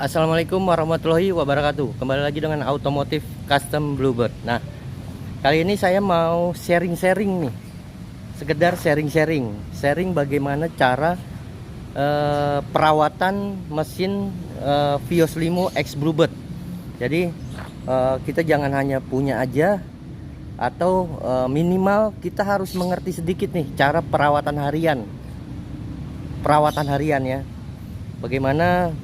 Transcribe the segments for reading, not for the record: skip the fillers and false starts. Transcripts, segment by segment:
Assalamualaikum warahmatullahi wabarakatuh. Kembali lagi dengan Automotive Custom Bluebird. Nah, kali ini saya mau sharing-sharing nih. Sekedar sharing bagaimana cara perawatan mesin Vios Limo X Bluebird. Jadi kita jangan hanya punya aja, atau minimal kita harus mengerti sedikit nih cara perawatan harian ya. Bagaimana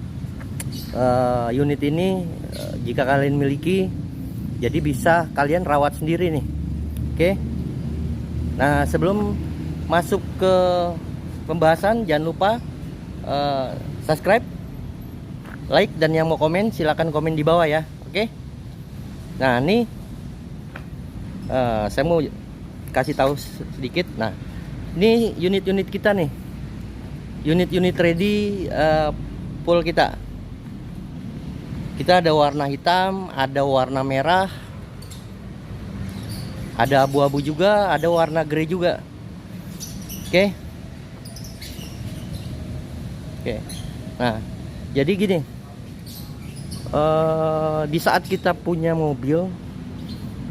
unit ini jika kalian miliki, jadi bisa kalian rawat sendiri nih. Oke. Nah, sebelum masuk ke pembahasan, jangan lupa subscribe, like, dan yang mau komen silahkan komen di bawah ya. Oke. Nah, ini saya mau kasih tahu sedikit. Nah, ini unit-unit kita nih, unit-unit ready full kita. Kita ada warna hitam, ada warna merah, ada abu-abu juga, ada warna grey juga. Oke. Nah, jadi gini, di saat kita punya mobil,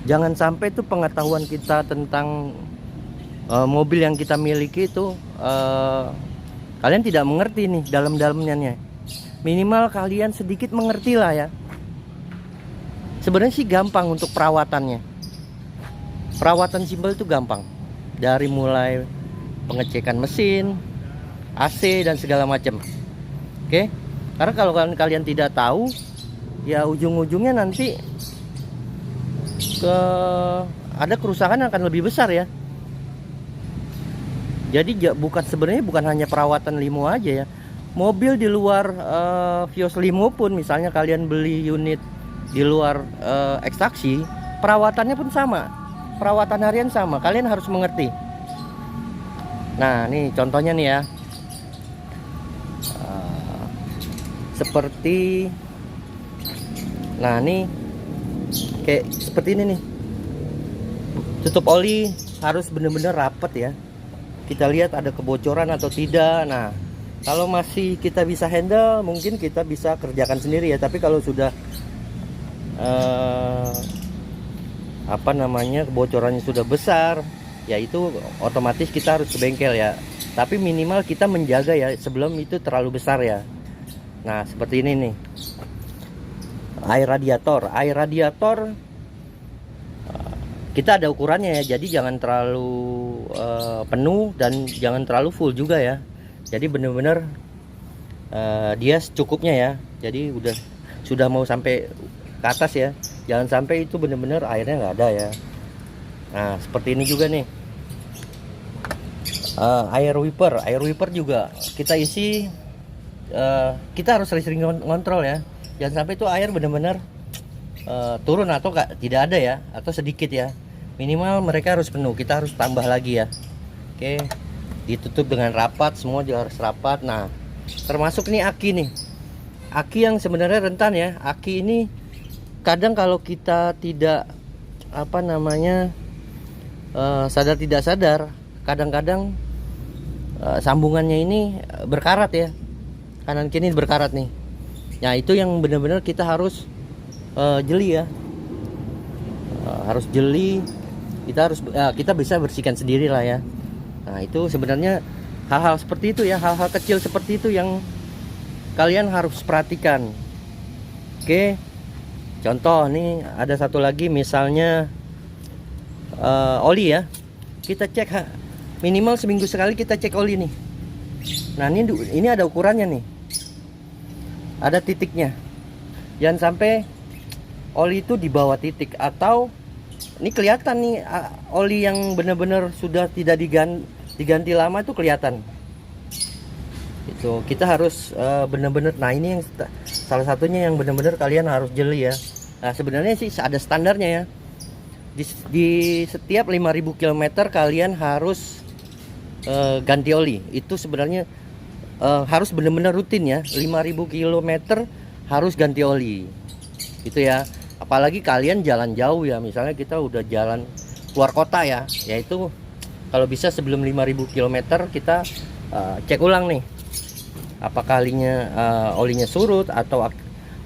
jangan sampai tuh pengetahuan kita tentang mobil yang kita miliki itu kalian tidak mengerti nih dalam-dalamnya. Minimal kalian sedikit mengerti lah ya. Sebenarnya sih gampang untuk perawatannya. Perawatan simpel itu gampang. Dari mulai pengecekan mesin, AC, dan segala macam. Oke. Karena kalau kalian tidak tahu, ya ujung-ujungnya nanti ada kerusakan akan lebih besar ya. Jadi sebenarnya bukan hanya perawatan limo aja ya. Mobil di luar Vios Limo pun, misalnya kalian beli unit di luar ekstraksi, perawatannya pun sama, perawatan harian sama, kalian harus mengerti. Nah, nih contohnya nih ya, seperti, nah nih kayak seperti ini nih, tutup oli harus bener-bener rapet ya. Kita lihat ada kebocoran atau tidak. Nah, kalau masih kita bisa handle, mungkin kita bisa kerjakan sendiri ya. Tapi kalau sudah kebocorannya sudah besar, ya itu otomatis kita harus ke bengkel ya. Tapi minimal kita menjaga ya sebelum itu terlalu besar ya. Nah, seperti ini nih, air radiator kita ada ukurannya ya. Jadi jangan terlalu penuh dan jangan terlalu full juga ya. Jadi bener-bener dia secukupnya ya. Jadi sudah mau sampai ke atas ya. Jangan sampai itu bener-bener airnya nggak ada ya. Nah, seperti ini juga nih, air wiper juga kita isi. Kita harus sering ngontrol ya. Jangan sampai itu air bener-bener turun atau tidak ada ya, atau sedikit ya. Minimal mereka harus penuh, kita harus tambah lagi ya. Oke. Ditutup dengan rapat, semua juga harus rapat. Nah, termasuk nih aki yang sebenarnya rentan ya. Aki ini kadang kalau kita tidak sadar tidak sadar, kadang-kadang sambungannya ini berkarat ya, kanan kiri berkarat nih. Nah, itu yang benar-benar kita harus jeli ya, harus jeli. Kita bisa bersihkan sendiri lah ya. Nah, itu sebenarnya hal-hal seperti itu ya, hal-hal kecil seperti itu yang kalian harus perhatikan. Oke. Contoh nih, ada satu lagi misalnya oli ya. Kita cek minimal seminggu sekali kita cek oli nih. Nah, ini ada ukurannya nih. Ada titiknya. Jangan sampai oli itu di bawah titik, atau ini kelihatan nih oli yang benar-benar sudah tidak diganti lama itu kelihatan. Itu kita harus benar-benar. Nah, ini yang salah satunya yang benar-benar kalian harus jeli ya. Nah, sebenarnya sih ada standarnya ya. Di setiap 5.000 km kalian harus ganti oli. Itu sebenarnya harus benar-benar rutin ya. 5.000 km harus ganti oli. Itu ya. Apalagi kalian jalan jauh ya, misalnya kita udah jalan keluar kota ya, yaitu kalau bisa sebelum 5.000 km kita cek ulang nih, apakah olinya surut atau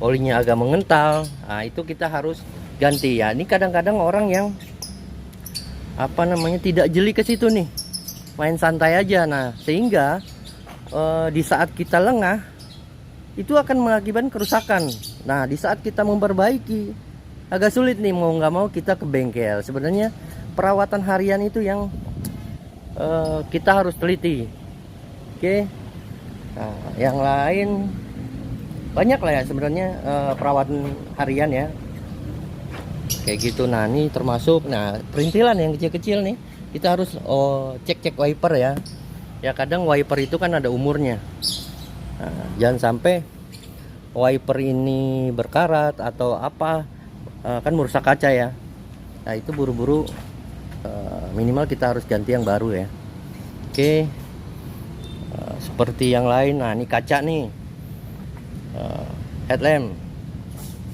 olinya agak mengental, nah itu kita harus ganti ya. Ini kadang-kadang orang yang tidak jeli ke situ nih, main santai aja. Nah sehingga di saat kita lengah itu akan mengakibatkan kerusakan. Nah di saat kita memperbaiki agak sulit nih, mau nggak mau kita ke bengkel. Sebenarnya perawatan harian itu yang kita harus teliti. Oke. Nah yang lain banyak lah ya sebenarnya perawatan harian ya, kayak gitu. Nah ini termasuk perintilan yang kecil-kecil nih, kita harus cek wiper ya. Ya kadang wiper itu kan ada umurnya. Nah, jangan sampai wiper ini berkarat atau apa, kan merusak kaca ya. Nah itu buru-buru minimal kita harus ganti yang baru ya. Oke. Seperti yang lain, nah ini kaca nih, headlamp.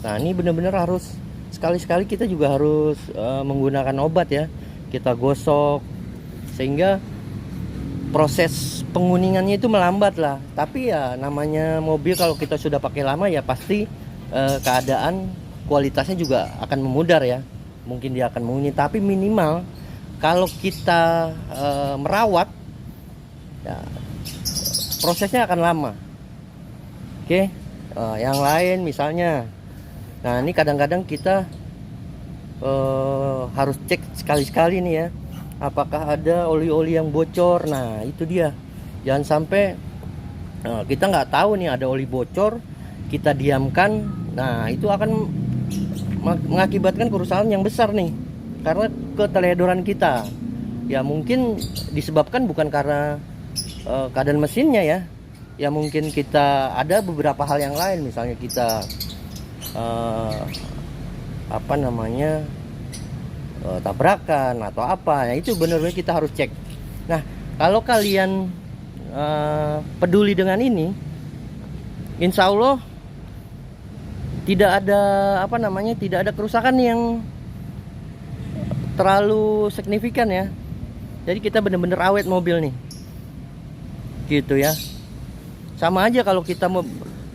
Nah ini benar-benar harus sekali-sekali kita juga harus menggunakan obat ya, kita gosok sehingga proses penguningannya itu melambat lah. Tapi ya namanya mobil kalau kita sudah pakai lama ya pasti keadaan kualitasnya juga akan memudar ya. Mungkin dia akan menguning, tapi minimal kalau kita merawat ya, prosesnya akan lama. Oke. Yang lain misalnya, nah ini kadang-kadang kita harus cek sekali-sekali nih ya, apakah ada oli-oli yang bocor. Nah itu dia, jangan sampai kita nggak tahu nih ada oli bocor, kita diamkan. Nah itu akan mengakibatkan kerusakan yang besar nih, karena keteledoran kita ya. Mungkin disebabkan bukan karena keadaan mesinnya ya, ya mungkin kita ada beberapa hal yang lain, misalnya kita tabrakan atau apa ya, itu benar-benar kita harus cek. Nah kalau kalian peduli dengan ini, insya Allah tidak ada kerusakan yang terlalu signifikan ya. Jadi kita benar-benar awet mobil nih, gitu ya. Sama aja kalau kita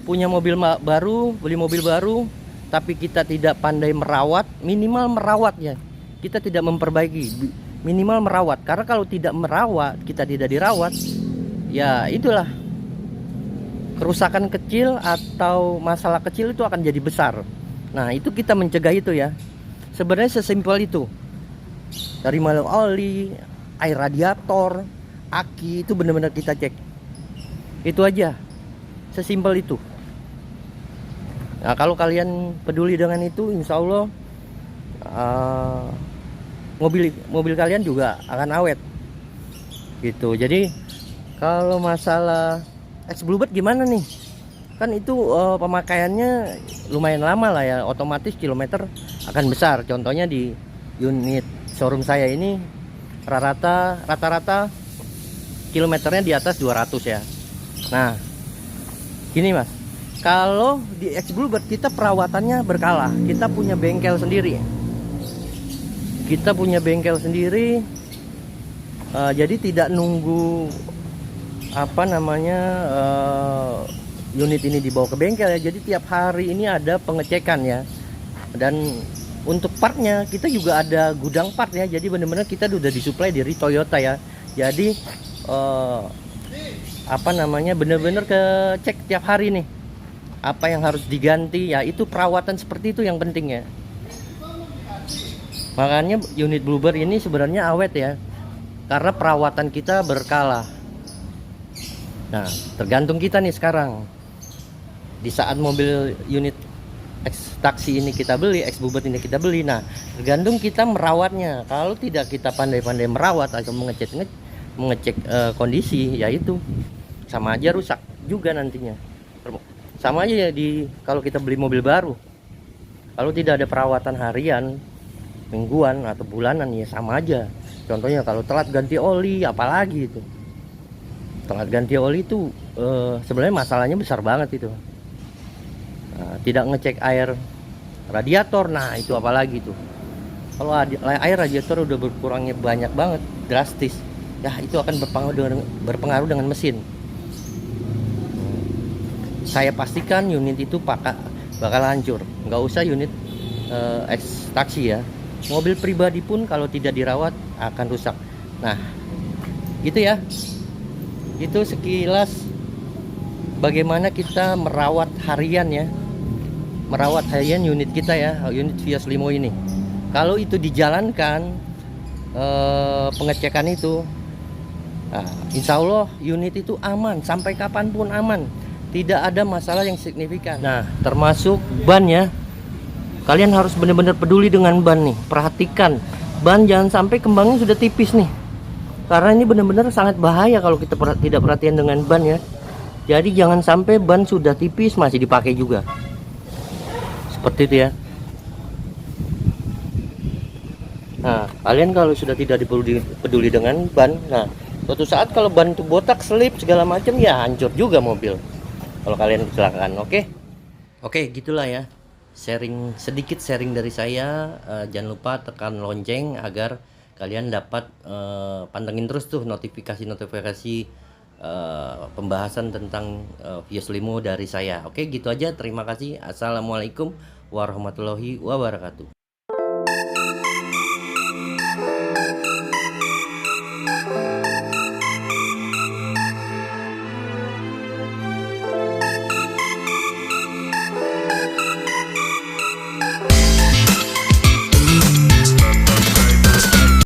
punya mobil baru, beli mobil baru, tapi kita tidak pandai merawat, minimal merawat ya. Kita tidak memperbaiki, minimal merawat. Karena kalau tidak merawat, kita tidak dirawat, ya itulah, kerusakan kecil atau masalah kecil itu akan jadi besar. Nah itu kita mencegah itu ya. Sebenarnya sesimpel itu. Dari mulai oli, air radiator, aki, itu benar-benar kita cek. Itu aja, sesimpel itu. Nah kalau kalian peduli dengan itu, insya Allah mobil kalian juga akan awet gitu. Jadi kalau masalah X Bluebird gimana nih, kan itu pemakaiannya lumayan lama lah ya, otomatis kilometer akan besar. Contohnya di unit showroom saya ini rata-rata kilometernya di atas 200 ya. Nah gini mas, kalau di X Bluebird kita perawatannya berkala, kita punya bengkel sendiri. Jadi tidak nunggu unit ini dibawa ke bengkel ya. Jadi tiap hari ini ada pengecekan ya. Dan untuk partnya kita juga ada gudang part ya. Jadi benar-benar kita udah disuplai dari Toyota ya. Jadi benar-benar kecek tiap hari nih, apa yang harus diganti ya. Itu perawatan seperti itu yang penting ya. Makanya unit Bluebird ini sebenarnya awet ya, karena perawatan kita berkala. Nah tergantung kita nih sekarang, di saat mobil unit X taksi ini kita beli, X Bluebird ini kita beli, nah tergantung kita merawatnya. Kalau tidak kita pandai-pandai merawat atau mengecek kondisi, ya itu sama aja rusak juga nantinya. Sama aja ya kalau kita beli mobil baru, kalau tidak ada perawatan harian, mingguan atau bulanan, ya sama aja. Contohnya kalau telat ganti oli, apalagi itu telat ganti oli itu sebenarnya masalahnya besar banget itu. Tidak ngecek air radiator, nah itu apalagi tuh. Kalau air radiator udah berkurangnya banyak banget, drastis, ya itu akan berpengaruh dengan mesin. Saya pastikan unit itu bakal hancur. Nggak usah unit taksi ya, mobil pribadi pun kalau tidak dirawat akan rusak. Nah gitu ya, itu sekilas bagaimana kita merawat harian ya, merawat harian unit kita ya, unit Vios Limo ini. Kalau itu dijalankan pengecekan itu, nah, insya Allah unit itu aman sampai kapanpun aman, tidak ada masalah yang signifikan. Nah termasuk ban ya, kalian harus benar-benar peduli dengan ban nih. Perhatikan ban, jangan sampai kembangnya sudah tipis nih, karena ini benar-benar sangat bahaya kalau kita tidak perhatian dengan ban ya. Jadi jangan sampai ban sudah tipis masih dipakai juga, seperti itu ya. Nah kalian kalau sudah tidak peduli dengan ban, nah suatu saat kalau ban itu botak, selip segala macam ya hancur juga mobil kalau kalian kecelakaan. Oke, gitulah ya, sedikit sharing dari saya. Jangan lupa tekan lonceng agar kalian dapat pantengin terus tuh notifikasi pembahasan tentang Vios Limo dari saya. Oke, gitu aja, terima kasih. Assalamualaikum warahmatullahi wabarakatuh.